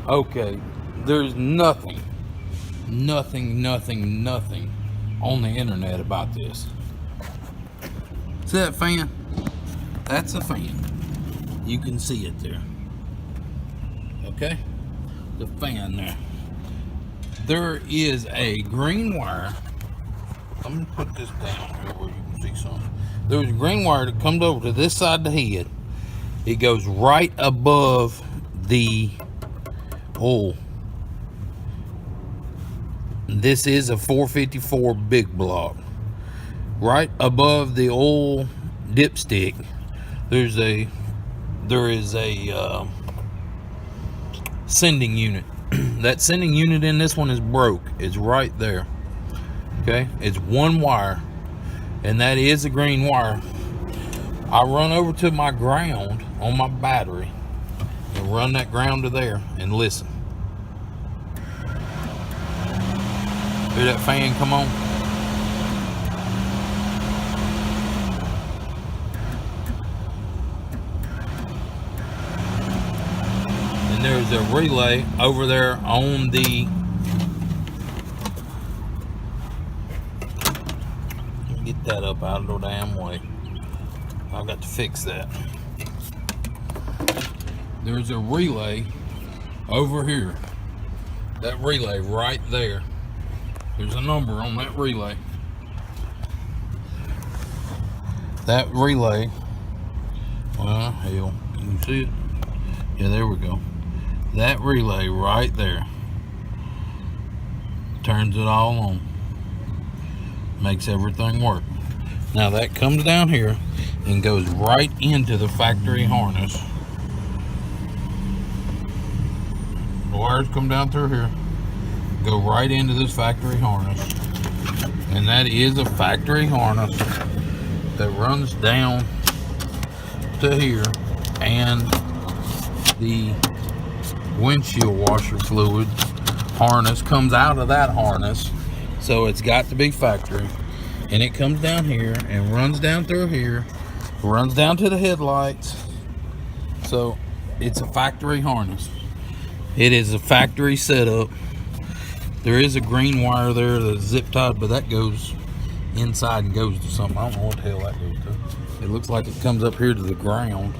Okay, there's nothing on the internet about this. See that fan? That's a fan. You can see it there. Okay? The fan there. There is a green wire. Let me put this down here where you can see something. There's a green wire that comes over to this side of the head. It goes right above the oil. This is a 454 big block. Right above the oil dipstick, there is a sending unit. That sending unit in this one is broke. It's right there. Okay, it's one wire, and that is a green wire. I run over to my ground on my battery and run that ground to there and listen. Hear that fan come on? And there's a relay over there on the, get that up out of the damn way. I've got to fix that. There's a relay over here. That relay right there. There's a number on that relay. That relay, well, hell, can you see it? Yeah, there we go. That relay right there turns it all on. Makes everything work. Now that comes down here and goes right into the factory harness. The wires come down through here, go right into this factory harness, and that is a factory harness that runs down to here, and the windshield washer fluid harness comes out of that harness, so it's got to be factory, and it comes down here and runs down through here, runs down to the headlights. So it's a factory harness. It is a factory setup. There is a green wire there that's zip tied, but that goes inside and goes to something. I don't know what the hell that goes to. It looks like it comes up here to the ground.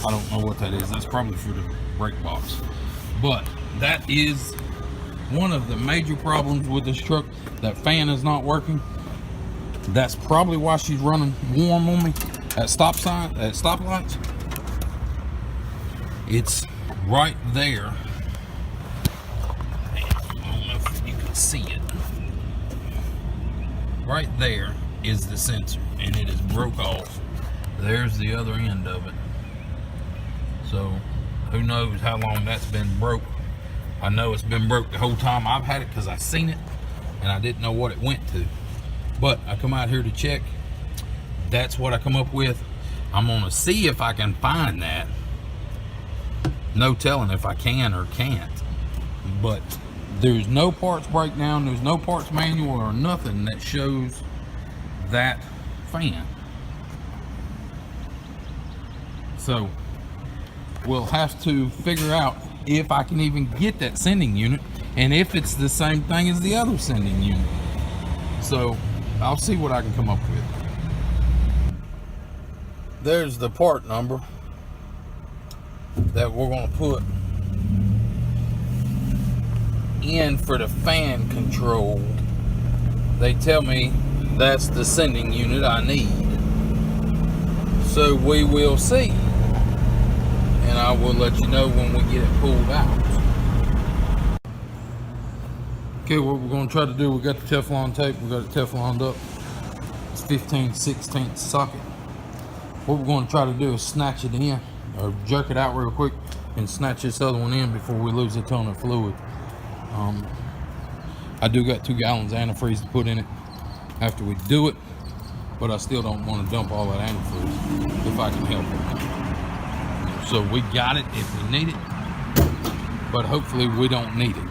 I don't know what that is. That's probably for the brake box. But that is one of the major problems with this truck. That fan is not working. That's probably why she's running warm on me at stop sign, at stoplights. It's right there. I don't know if you can see it. Right there is the sensor, and it is broke off. There's the other end of it. So who knows how long that's been broke. I know it's been broke the whole time I've had it, because I seen it and I didn't know what it went to. But I come out here to check. That's what I come up with. I'm gonna see if I can find that. No telling if I can or can't. But there's no parts breakdown, there's no parts manual or nothing that shows that fan. So we'll have to figure out if I can even get that sending unit, and if it's the same thing as the other sending unit. So I'll see what I can come up with. There's the part number that we're going to put in for the fan control. They tell me that's the sending unit I need. So we will see. And I will let you know when we get it pulled out. Okay, what we're going to try to do, we got the Teflon tape, we got it Tefloned up. It's 15/16 socket. What we're going to try to do is snatch it in, or jerk it out real quick and snatch this other one in before we lose a ton of fluid. I do got 2 gallons of antifreeze to put in it after we do it, but I still don't want to dump all that antifreeze if I can help it. So we got it if we need it, but hopefully we don't need it.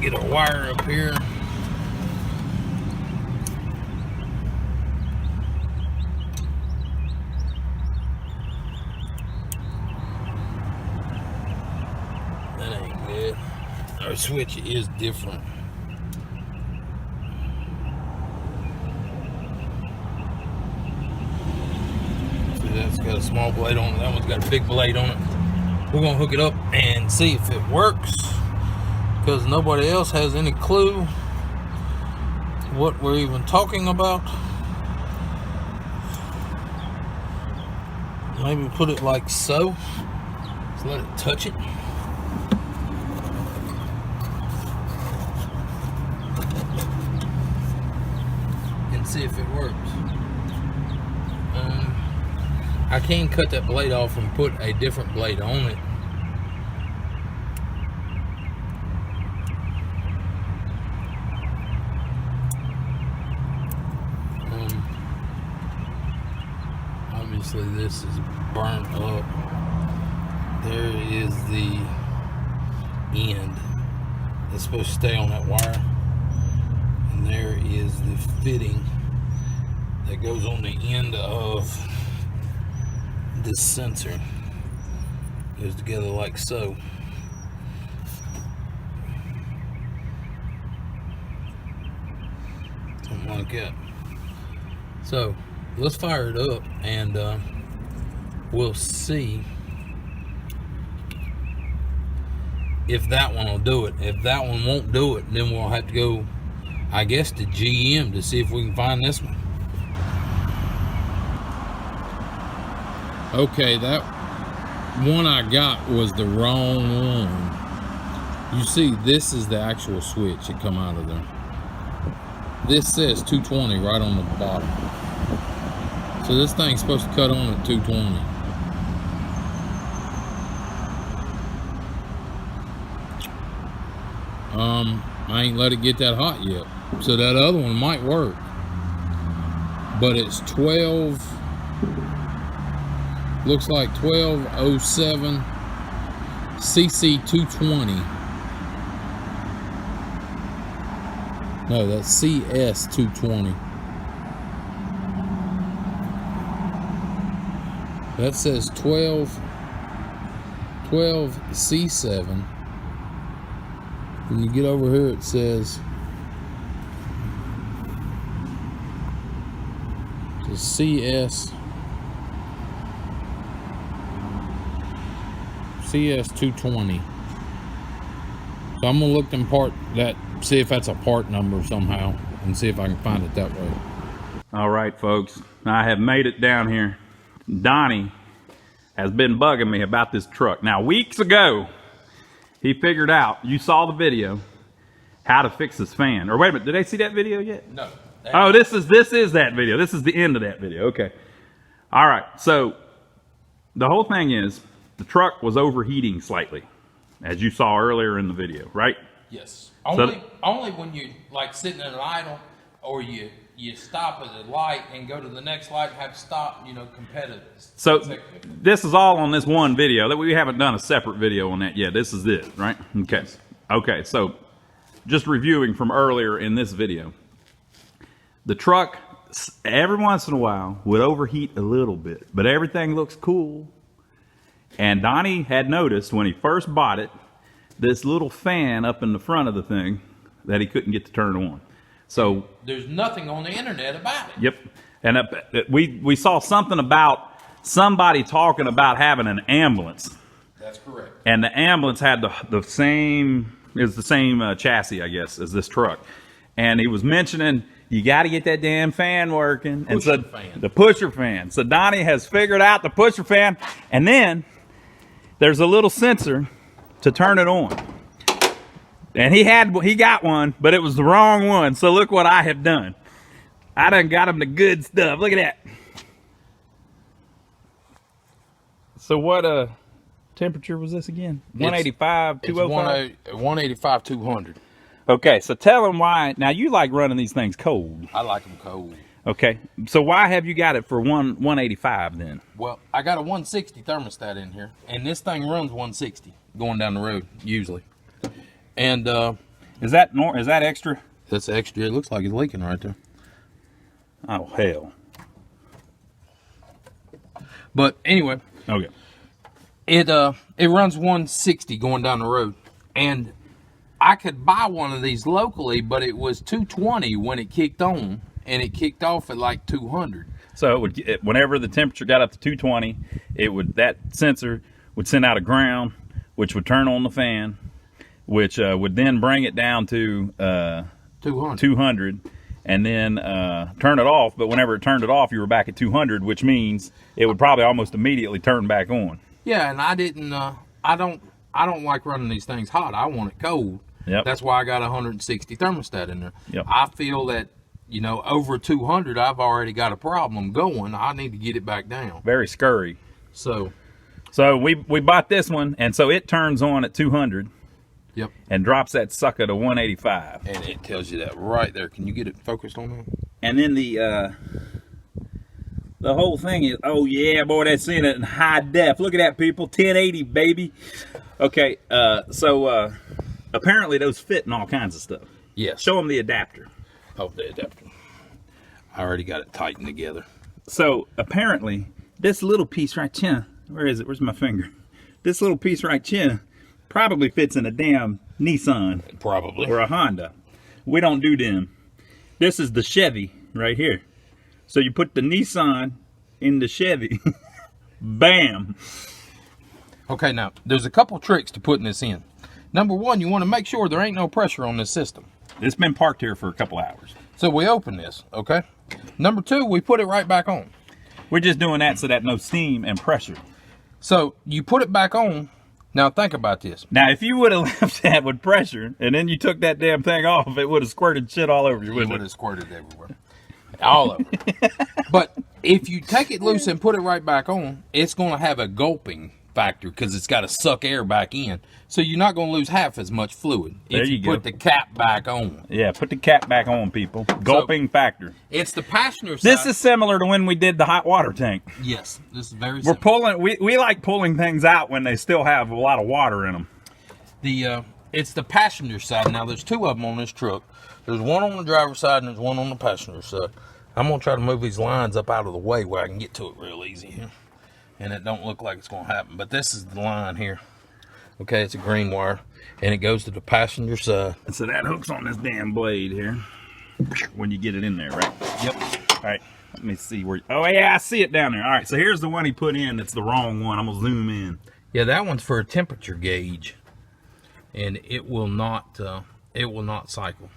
get a wire up here. That ain't good. Our switch is different. See, that's got a small blade on it. That one's got a big blade on it. We're gonna hook it up and see if it works, because nobody else has any clue what we're even talking about. Maybe put it like so. Just let it touch it. And see if it works. I can cut that blade off and put a different blade on it. Obviously this is burnt up. There is the end that's supposed to stay on that wire, and there is the fitting that goes on the end of this sensor. Goes together like so. Something like that. So let's fire it up and we'll see if that one will do it. If that one won't do it, then we'll have to go, I guess, to GM to see if we can find this one. Okay, that one I got was the wrong one. You see, this is the actual switch that come out of there. This says 220 right on the bottom. So this thing's supposed to cut on at 220. I ain't let it get that hot yet. So that other one might work. But it's 12, looks like 1207 CC220. No, that's CS220. That says 12C7. When you get over here, it says CS220. So I'm gonna look them see if that's a part number somehow, and see if I can find it that way. All right, folks, I have made it down here. Donnie has been bugging me about this truck. Now, weeks ago, he figured out, you saw the video, how to fix this fan. Or wait a minute, did they see that video yet? No. Oh, this is that video. This is the end of that video. Okay. All right. So the whole thing is the truck was overheating slightly, as you saw earlier in the video, right? Yes. Only when you're like sitting at an idle, or you stop at a light and go to the next light and have to stop, competitive. So this is all on this one video. That we haven't done a separate video on that yet. This is it, right? Okay. Yes. Okay. So just reviewing from earlier in this video, the truck every once in a while would overheat a little bit, but everything looks cool. And Donnie had noticed when he first bought it, this little fan up in the front of the thing that he couldn't get to turn on. So there's nothing on the internet about it. Yep. And we saw something about somebody talking about having an ambulance. That's correct. And the ambulance had the same chassis, I guess, as this truck. And he was mentioning, you got to get that damn fan working. The pusher fan. So Donnie has figured out the pusher fan. And then there's a little sensor to turn it on. And he got one, but it was the wrong one. So look what I have done. I done got him the good stuff. Look at that. So what temperature was this again? 185, 205? 185, 200. Okay, so tell him why. Now you like running these things cold. I like them cold. Okay, so why have you got it for 185 then? Well, I got a 160 thermostat in here, and this thing runs 160 going down the road usually. And Is that extra? That's extra. It looks like it's leaking right there. Oh hell. But anyway, Okay. it runs 160 going down the road, and I could buy one of these locally, but it was 220 when it kicked on, and it kicked off at like 200. So whenever the temperature got up to 220, that sensor would send out a ground, which would turn on the fan, which would then bring it down to 200, and then turn it off. But whenever it turned it off, you were back at 200, which means it would probably almost immediately turn back on. Yeah, and I didn't. I don't like running these things hot. I want it cold. Yep. That's why I got a 160 thermostat in there. Yep. I feel that, over 200, I've already got a problem going. I need to get it back down. Very scurry. So we bought this one, and so it turns on at 200. Yep. And drops that sucker to 185. And it tells you that right there. Can you get it focused on that? And then the whole thing is, oh yeah, boy, that's in it in high def. Look at that, people. 1080, baby. Okay, so apparently those fit in all kinds of stuff. Yes. Show them the adapter. Oh, the adapter. I already got it tightened together. So apparently this little piece right here, where is it? Where's my finger? This little piece right here probably fits in a damn Nissan. Probably. Or a Honda. We don't do them. This is the Chevy right here. So you put the Nissan in the Chevy. Bam. Okay, now, there's a couple tricks to putting this in. Number one, you want to make sure there ain't no pressure on this system. It's been parked here for a couple hours. So we open this, okay? Number two, we put it right back on. We're just doing that so that no steam and pressure. So you put it back on. Now think about this. Now, if you would have left that with pressure and then you took that damn thing off, it would have squirted shit all over you, It wouldn't would it? have squirted everywhere. All over. But if you take it loose and put it right back on, it's going to have a gulping factor because it's got to suck air back in. So you're not going to lose half as much fluid if you put the cap back on. Yeah, put the cap back on, people. Gulping factor. It's the passenger side. This is similar to when we did the hot water tank. Yes, this is very We're similar. pulling. We like pulling things out when they still have a lot of water in them. It's the passenger side. Now there's two of them on this truck. There's one on the driver's side and there's one on the passenger side. I'm gonna try to move these lines up out of the way where I can get to it real easy here, and it don't look like it's gonna happen. But this is the line here. Okay, it's a green wire, and it goes to the passenger side. And so that hooks on this damn blade here when you get it in there, right? Yep. All right. Let me see where. Oh yeah, I see it down there. All right. So here's the one he put in. That's the wrong one. I'm gonna zoom in. Yeah, that one's for a temperature gauge, and it will not cycle.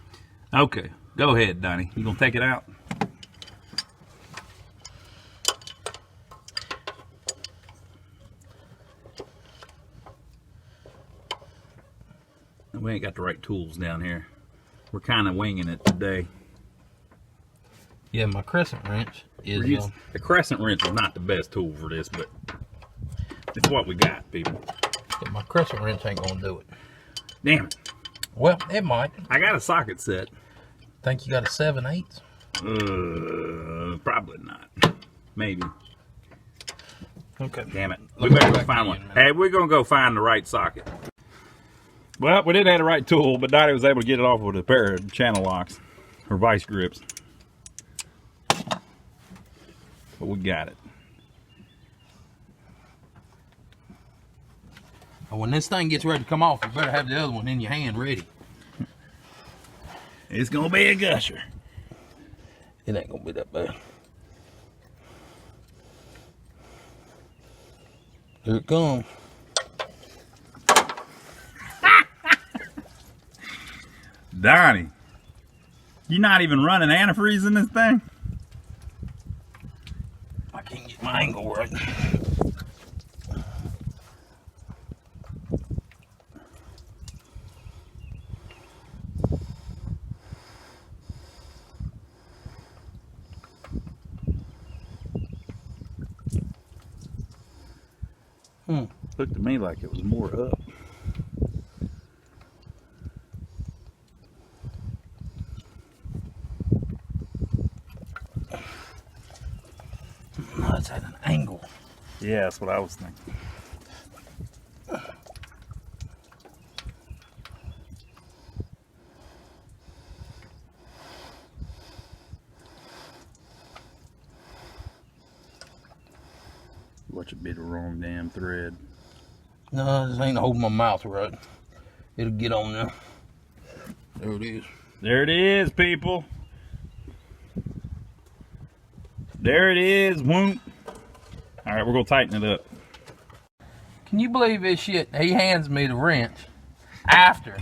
Okay. Go ahead, Donnie. You gonna take it out? We ain't got the right tools down here. We're kind of winging it today. Yeah, my crescent wrench is. The crescent wrench is not the best tool for this, but it's what we got, people. Yeah, my crescent wrench ain't gonna do it. Damn it. Well, it might. I got a socket set. Think you got a 7/8? Probably not. Maybe. Okay. Damn it. We better go find one. Hey, we're gonna go find the right socket. Well, we didn't have the right tool, but Dottie was able to get it off with a pair of channel locks or vice grips. But we got it. When this thing gets ready to come off, you better have the other one in your hand ready. It's gonna be a gusher. It ain't gonna be that bad. Here it comes. Donnie, you not even running antifreeze in this thing? I can't get my angle right. Looked to me like it was more up. No, it's at an angle. Yeah, that's what I was thinking. Watch it be the wrong damn thread. No, this ain't holding my mouth right. It'll get on there. There it is. There it is, people. There it is. Whoop. All right, we're gonna tighten it up. Can you believe this shit? He hands me the wrench after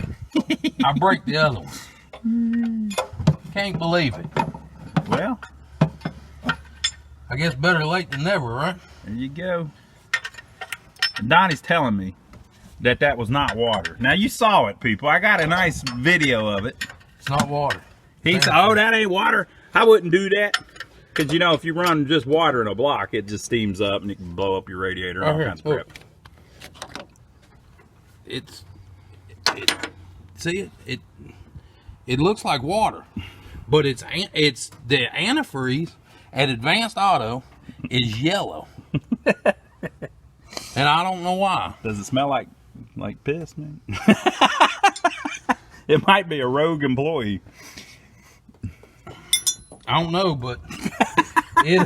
I break the other one. Can't believe it. Well, I guess better late than never, right? there you go. And Donnie's telling me that that was not water. Now you saw it, people. I got a nice video of it. It's not water. He said, "Oh, that ain't water. I wouldn't do that." Because, you know, if you run just water in a block, it just steams up and it can blow up your radiator and all kinds of crap. It looks like water, but it's the antifreeze at Advanced Auto is yellow, and I don't know why. Does it smell like piss, man? It might be a rogue employee. I don't know, but These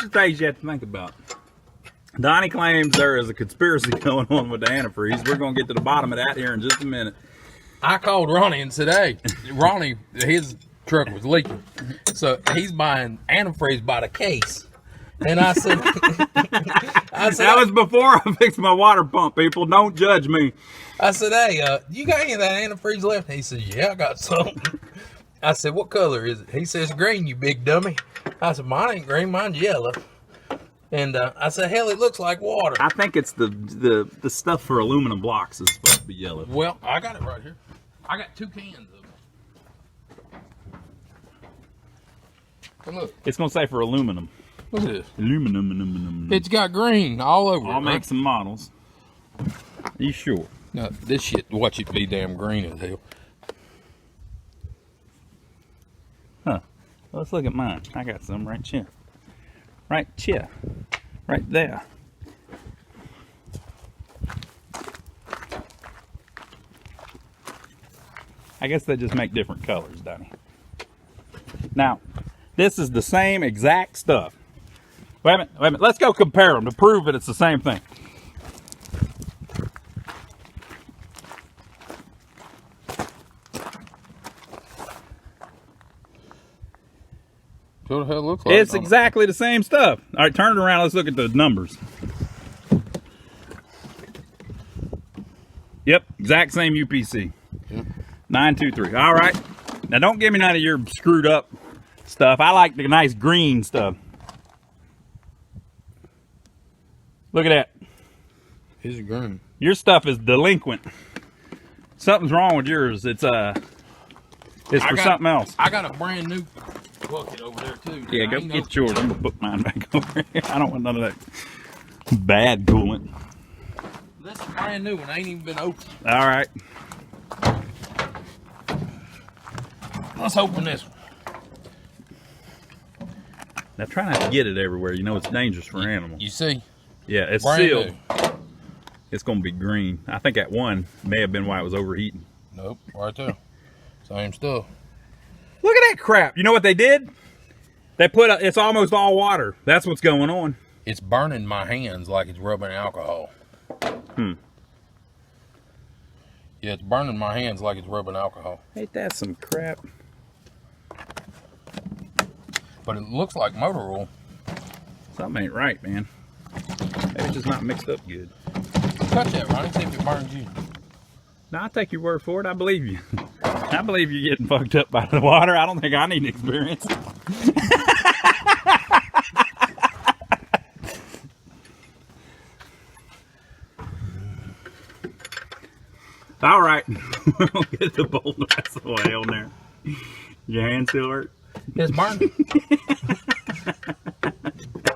are things you have to think about. Donnie claims there is a conspiracy going on with the antifreeze. We're going to get to the bottom of that here in just a minute. I called Ronnie and said, "Hey, Ronnie, his truck was leaking, so he's buying antifreeze by the case." And I said, that was before I fixed my water pump, people. Don't judge me. I said, "Hey, you got any of that antifreeze left?" He said, "Yeah, I got some." I said, "What color is it?" He says, "Green, you big dummy." I said, "Mine ain't green, mine's yellow." And I said, "Hell, it looks like water." I think it's the stuff for aluminum blocks is supposed to be yellow. Well, I got it right here. I got 2 cans of it. And look. It's going to say for aluminum. Look at this. Aluminum. It's got green all over I'll it. make some models. Are you sure? No, this shit, watch it be damn green as hell. Huh. Let's look at mine. I got some right here. Right here. Right there. I guess they just make different colors, Donnie. Now, this is the same exact stuff. Wait a minute. Let's go compare them to prove that it's the same thing. What the hell it looks like? It's exactly the same stuff. All right, turn it around. Let's look at the numbers. Yep, exact same UPC. Yep. 923. All right. Now, don't give me none of your screwed up stuff. I like the nice green stuff. Look at that. It's green. Your stuff is delinquent. Something's wrong with yours. It's for something else. I got a brand new bucket over there too. Yeah, go get yours. I'm gonna put mine back over here. I don't want none of that bad coolant. This is a brand new one. Ain't even been opened. All right. Let's open this one. Now try not to get it everywhere. You know it's dangerous for animals. You see? Yeah, it's Brand sealed. new. It's gonna be green. I think that one may have been why it was overheating. Nope, right there. Same stuff. Look at that crap. You know what they did? They put it's almost all water. That's what's going on. It's burning my hands like it's rubbing alcohol. Yeah, it's burning my hands like it's rubbing alcohol. Ain't that some crap? But it looks like motor oil. Something ain't right, man. Maybe it's just not mixed up good. Touch that, Ronnie. See if it burns you. No, I'll take your word for it. I believe you. I believe you're getting fucked up by the water. I don't think I need experience. All right. We'll get the bowl glass of oil in there. Your hand still hurt? It's burning.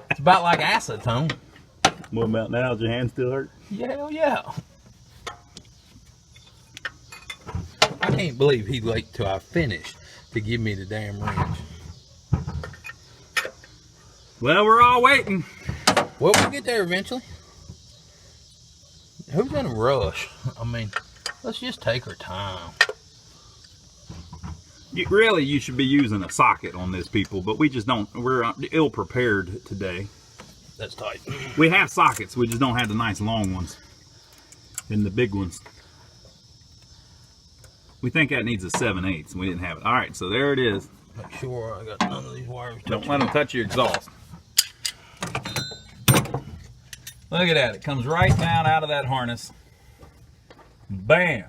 It's about like acetone. What about now? Does your hand still hurt? Yeah, hell yeah. I can't believe he waited till I finished to give me the damn wrench. Well, we're all waiting. Well, we'll get there eventually. Who's in a rush? I mean, let's just take our time. You should be using a socket on this, people, but we just don't. We're ill prepared today. That's tight. We have sockets, we just don't have the nice long ones and the big ones. We think that needs a 7/8, and we didn't have it. All right, so there it is. Make sure I got none of these wires. Don't let them touch your exhaust. Look at that. It comes right down out of that harness. Bam.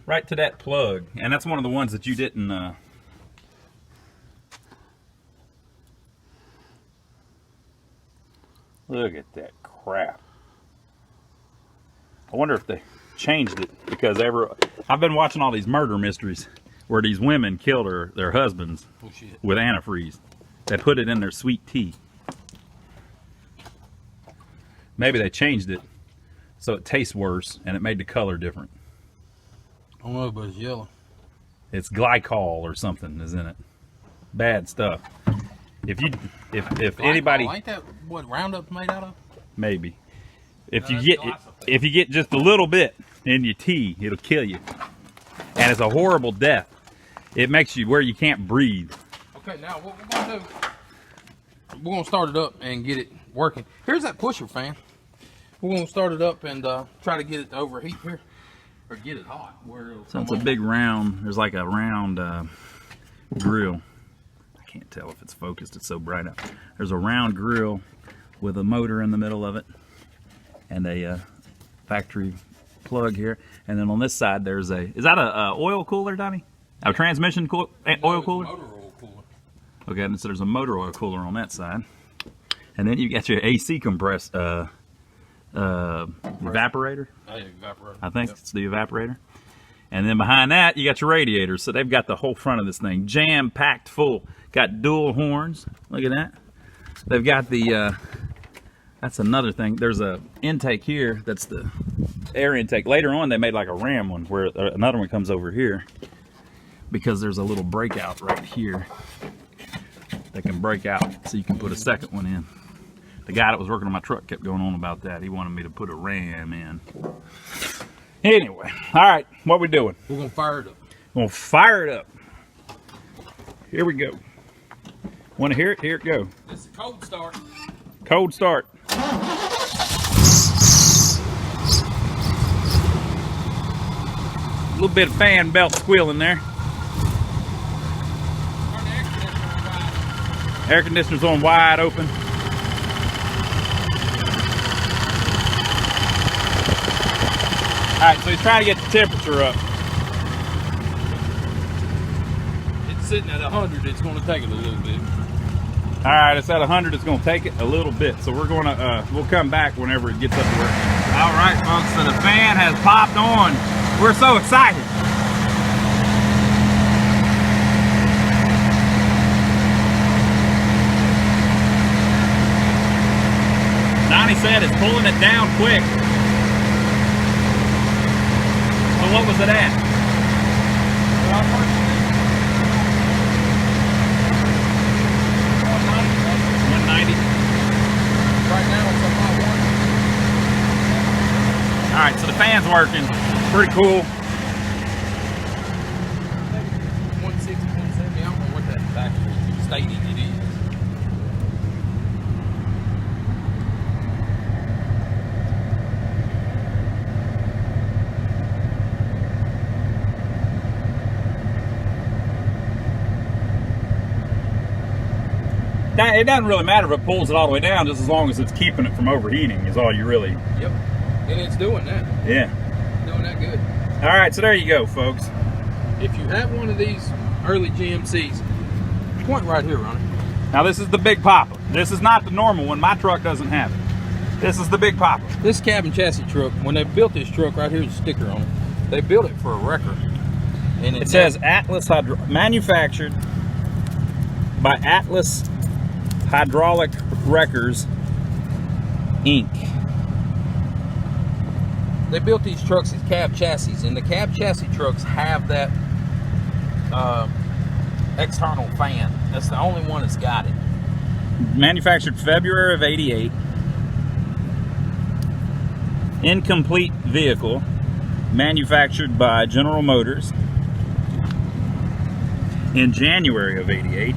Right to that plug. And that's one of the ones that you didn't... Look at that crap. I wonder if they changed it, because I've been watching all these murder mysteries where these women killed their husbands with antifreeze. They put it in their sweet tea. Maybe they changed it so it tastes worse and it made the color different. I don't know, but it's yellow. It's glycol or something is in it. Bad stuff. If Glycol, anybody, ain't that what Roundup's made out of? maybe. If No, you get just a little bit in your tea, it'll kill you. And it's a horrible death. It makes you where you can't breathe. Okay, now what we're gonna do, we're gonna start it up and get it working. Here's that pusher fan. We're gonna start it up and try to get it to overheat here, or get it hot. So it's a big round. There's like a round grill. I can't tell if it's focused. It's so bright out. There's a round grill with a motor in the middle of it, and a factory plug here. And then on this side, there's is that a oil cooler, Donnie? A transmission oil cooler? Motor oil cooler. Okay, and so there's a motor oil cooler on that side. And then you got your AC evaporator. Evaporator. I think it's the evaporator. And then behind that, you got your radiators. So they've got the whole front of this thing jam-packed full. Got dual horns. Look at that. They've got the, that's another thing. There's a intake here. That's the air intake. Later on, they made like a ram one where another one comes over here, because there's a little breakout right here that can break out, so you can put a second one in. The guy that was working on my truck kept going on about that. He wanted me to put a ram in. Anyway, all right, what we doing? We're gonna fire it up. We're gonna fire it up. Here we go. Want to hear it? Here it go. This is a cold start. Cold start. A little bit of fan belt squealing there. Air conditioner's on wide open. All right, so he's trying to get the temperature up. It's sitting at 100. It's going to take it a little bit. All right, it's at 100. It's going to take it a little bit. So we're going to, we'll come back whenever it gets up to where. All right, folks, so the fan has popped on. We're so excited. Donnie said it's pulling it down quick. So what was it at? 190. Right now it's about 1. All right, so the fan's working. Pretty cool. 160, 170. I don't know what that factory stating it is. It doesn't really matter if it pulls it all the way down, just as long as it's keeping it from overheating is all you really... Yep. And it's doing that. Yeah. Doing that good. All right, so there you go, folks. If you have one of these early GMCs, point right here, Ronnie. Now this is the Big Papa. This is not the normal one. My truck doesn't have it. This is the Big Papa. This cabin chassis truck, when they built this truck, right here's a sticker on it. They built it for a wrecker. And It says Atlas manufactured by Atlas Hydraulic Wreckers, Inc. They built these trucks as cab chassis, and the cab chassis trucks have that external fan. That's the only one that's got it. Manufactured February of '88. Incomplete vehicle. Manufactured by General Motors. in January of '88.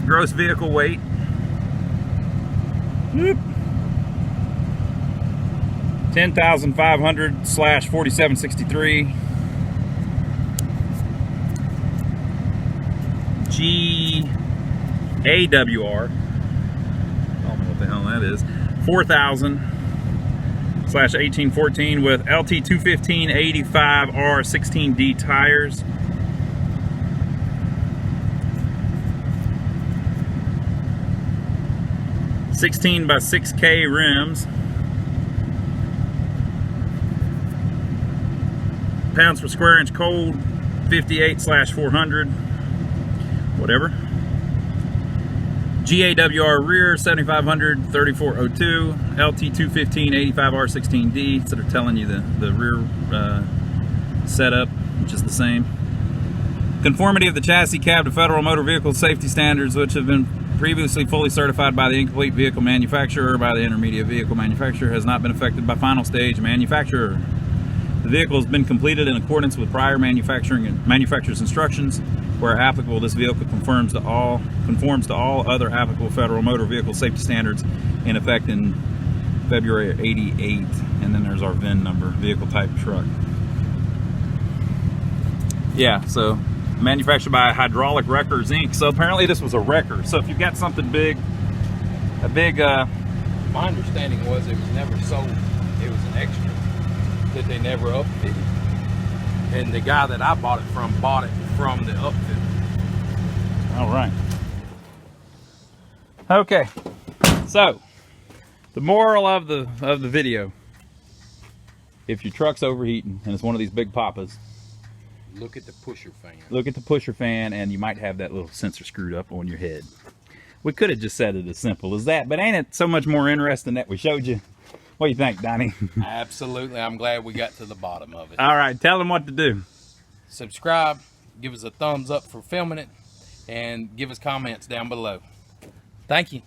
Gross vehicle weight. Whoop. 10,500/4763. GAWR. I don't know what the hell that is. 4,000/1814 with LT 215 85R 16D tires. (16 by 6K) rims. Pounds per square inch cold, 58/400. Whatever. GAWR rear, 7500 3402. LT 215 85R 16D. So they're telling you the rear setup, which is the same. Conformity of the chassis cab to federal motor vehicle safety standards, which have been previously fully certified by the incomplete vehicle manufacturer or by the intermediate vehicle manufacturer, has not been affected by final stage manufacturer. The vehicle has been completed in accordance with prior manufacturer's instructions. Where applicable, this vehicle conforms to all other applicable federal motor vehicle safety standards in effect in February of '88. And then there's our VIN number, vehicle type truck. Yeah, so manufactured by Hydraulic Wreckers Inc. So apparently this was a wrecker. So if you've got something big, my understanding was it was never sold. It was an extra that they never upfitted. And the guy that I bought it from the upfit. All right. Okay. So the moral of the video: if your truck's overheating and it's one of these big papas, look at the pusher fan. Look at the pusher fan, and you might have that little sensor screwed up on your head. We could have just said it as simple as that, but ain't it so much more interesting that we showed you? What do you think, Donnie? Absolutely. I'm glad we got to the bottom of it. All right, tell them what to do. Subscribe, give us a thumbs up for filming it, and give us comments down below. Thank you.